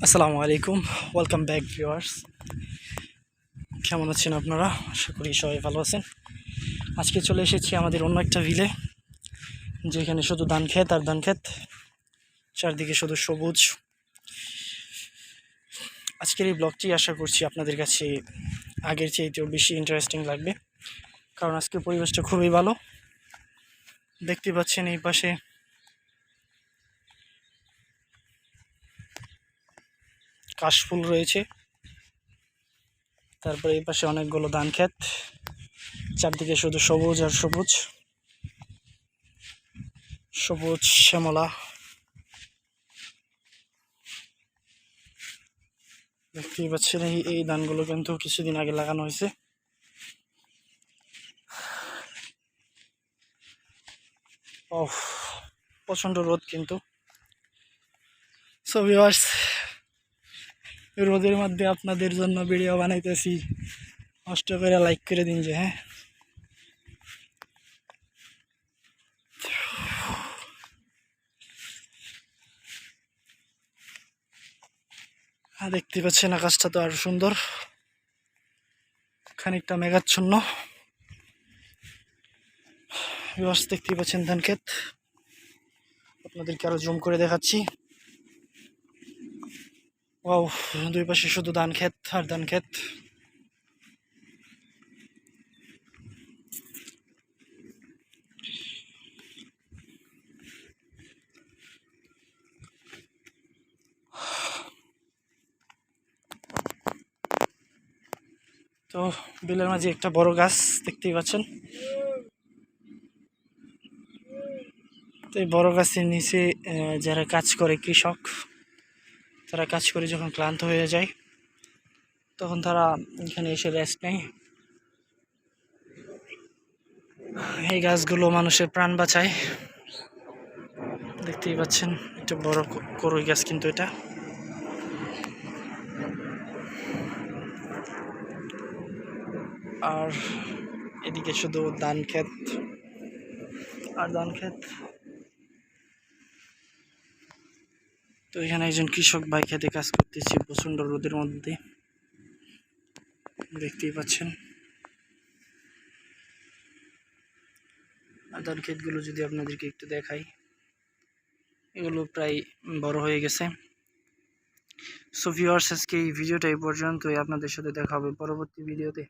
আসসালামু আলাইকুম, welcome back viewers. কেমন আছেন আপনারা? আশা করি সবাই ভালো আছেন। আজকে চলে এসেছি আমাদের অন্য একটা ভিলে, যেখানে শুধু ধান ক্ষেত আর ধান ক্ষেত, চারদিকে শুধু সবুজ। আজকের এই ব্লগটি আশা করছি আপনাদের কাছে আগের চেয়েতেও বেশি ইন্টারেস্টিং লাগবে, কারণ আজকে পরিবেশটা খুবই ভালো। দেখতে পাচ্ছেন এই পাশে কাশফুল রয়েছে, তারপরে এই পাশে অনেকগুলো ধান ক্ষেত, চারদিকে শুধু সবুজ আর সবুজ, সবুজ শ্যামলা। দেখতেই পাচ্ছেন এই ধানগুলো কিন্তু কিছুদিন আগে লাগানো হয়েছে। প্রচণ্ড রোদ কিন্তু। সো ভিউয়ার্স, রোদের মধ্যে আপনাদের জন্য ভিডিও বানাইতেছি, কষ্ট করে লাইক করে দিন যে। দেখতে পাচ্ছেন আকাশটা তো আরো সুন্দর, খানিকটা মেঘাচ্ছন্ন। ভিউয়ার্স, দেখতেই পাচ্ছেন ধান ক্ষেত, আপনাদেরকে আরো জুম করে দেখাচ্ছি। ওয়াও, দুই পাশে শুধু ধান ক্ষেত আর ধান ক্ষেত। তো বিলের মাঝে একটা বড় গাছ দেখতেই পাচ্ছেন। তো এই বড় গাছের নিচে যারা কাজ করে, কৃষক, তারা কাজ করে যখন ক্লান্ত হয়ে যায়, তখন তারা এখানে এসে রেস্ট নেয়। এই গাছগুলো মানুষের প্রাণ বাঁচায়। দেখতেই পাচ্ছেন একটা বড় করই গাছ কিন্তু এটা। আর এদিকে শুধু ধান ক্ষেত আর ধান ক্ষেত। তো এখানে একজন কৃষক ভাই খেতে কাজ করতেছে প্রচন্ড রোদের মধ্যে, দেখতেই পাচ্ছেন। আর ধান ক্ষেতগুলো যদি আপনাদেরকে একটু দেখাই, এগুলো প্রায় বড় হয়ে গেছে। সো ভিউয়ার্স, আজকে এই ভিডিওটা এই পর্যন্তই। আপনাদের সাথে দেখা হবে পরবর্তী ভিডিওতে।